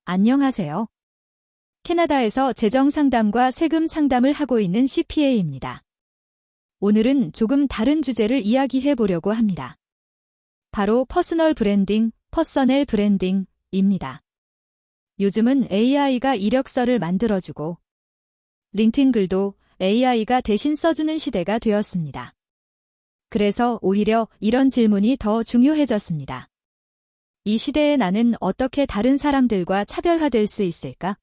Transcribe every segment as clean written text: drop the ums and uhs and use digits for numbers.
안녕하세요. 캐나다에서 재정 상담과 세금 상담을 하고 있는 CPA입니다. 오늘은 조금 다른 주제를 이야기해 보려고 합니다. 바로 퍼스널 브랜딩, 퍼서널 브랜딩입니다. 요즘은 AI가 이력서를 만들어주고 링크드인 글도 AI가 대신 써주는 시대가 되었습니다. 그래서 오히려 이런 질문이 더 중요해졌습니다. 이 시대에 나는 어떻게 다른 사람들과 차별화될 수 있을까?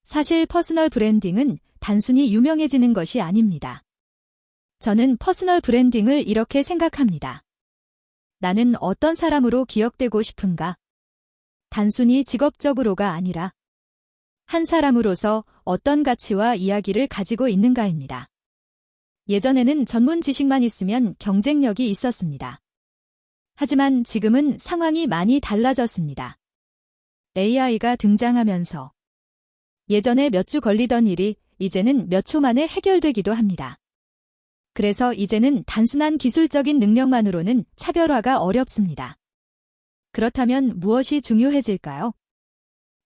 사실 퍼스널 브랜딩은 단순히 유명해지는 것이 아닙니다. 저는 퍼스널 브랜딩을 이렇게 생각합니다. 나는 어떤 사람으로 기억되고 싶은가? 단순히 직업적으로가 아니라 한 사람으로서 어떤 가치와 이야기를 가지고 있는가입니다. 예전에는 전문 지식만 있으면 경쟁력이 있었습니다. 하지만 지금은 상황이 많이 달라졌습니다. AI가 등장하면서 예전에 몇 주 걸리던 일이 이제는 몇 초 만에 해결되기도 합니다. 그래서 이제는 단순한 기술적인 능력만으로는 차별화가 어렵습니다. 그렇다면 무엇이 중요해질까요?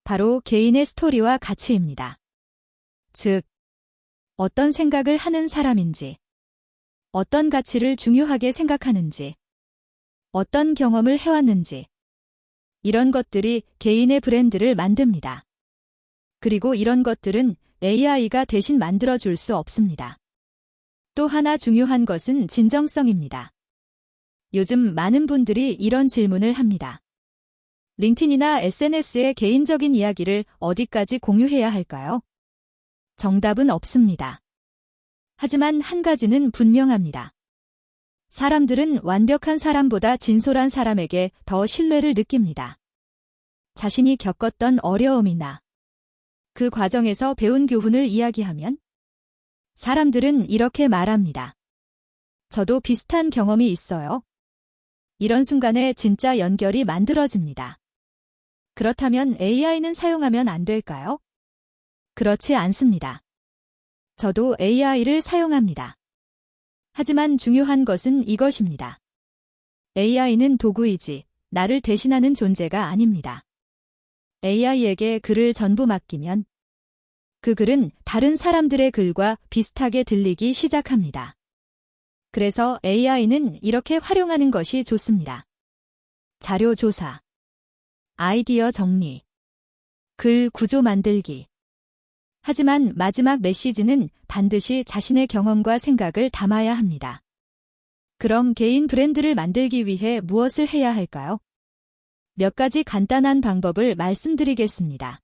바로 개인의 스토리와 가치입니다. 즉, 어떤 생각을 하는 사람인지, 어떤 가치를 중요하게 생각하는지, 어떤 경험을 해왔는지, 이런 것들이 개인의 브랜드를 만듭니다. 그리고 이런 것들은 AI가 대신 만들어줄 수 없습니다. 또 하나 중요한 것은 진정성입니다. 요즘 많은 분들이 이런 질문을 합니다. 링크드인이나 SNS의 개인적인 이야기를 어디까지 공유해야 할까요? 정답은 없습니다. 하지만 한 가지는 분명합니다. 사람들은 완벽한 사람보다 진솔한 사람에게 더 신뢰를 느낍니다. 자신이 겪었던 어려움이나 그 과정에서 배운 교훈을 이야기하면 사람들은 이렇게 말합니다. 저도 비슷한 경험이 있어요. 이런 순간에 진짜 연결이 만들어집니다. 그렇다면 AI는 사용하면 안 될까요? 그렇지 않습니다. 저도 AI를 사용합니다. 하지만 중요한 것은 이것입니다. AI는 도구이지 나를 대신하는 존재가 아닙니다. AI에게 글을 전부 맡기면 그 글은 다른 사람들의 글과 비슷하게 들리기 시작합니다. 그래서 AI는 이렇게 활용하는 것이 좋습니다. 자료 조사, 아이디어 정리, 글 구조 만들기. 하지만 마지막 메시지는 반드시 자신의 경험과 생각을 담아야 합니다. 그럼 개인 브랜드를 만들기 위해 무엇을 해야 할까요? 몇 가지 간단한 방법을 말씀드리겠습니다.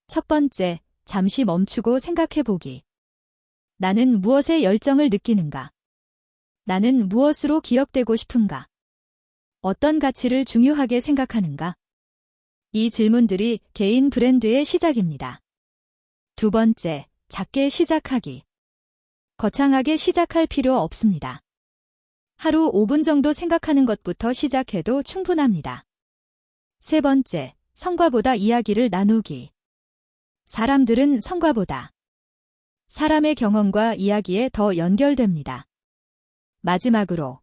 첫 번째, 잠시 멈추고 생각해보기. 나는 무엇에 열정을 느끼는가? 나는 무엇으로 기억되고 싶은가? 어떤 가치를 중요하게 생각하는가? 이 질문들이 개인 브랜드의 시작입니다. 두 번째, 작게 시작하기. 거창하게 시작할 필요 없습니다. 하루 5분 정도 생각하는 것부터 시작해도 충분합니다. 세 번째, 성과보다 이야기를 나누기. 사람들은 성과보다 사람의 경험과 이야기에 더 연결됩니다. 마지막으로,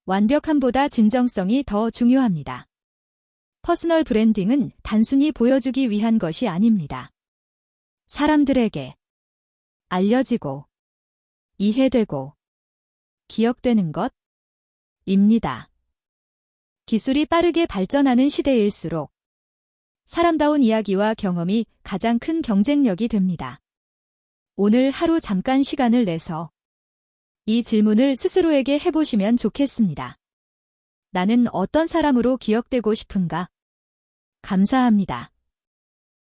완벽함보다 진정성이 더 중요합니다. 퍼스널 브랜딩은 단순히 보여주기 위한 것이 아닙니다. 사람들에게 알려지고 이해되고 기억되는 것입니다. 기술이 빠르게 발전하는 시대일수록 사람다운 이야기와 경험이 가장 큰 경쟁력이 됩니다. 오늘 하루 잠깐 시간을 내서 이 질문을 스스로에게 해보시면 좋겠습니다. 나는 어떤 사람으로 기억되고 싶은가? 감사합니다.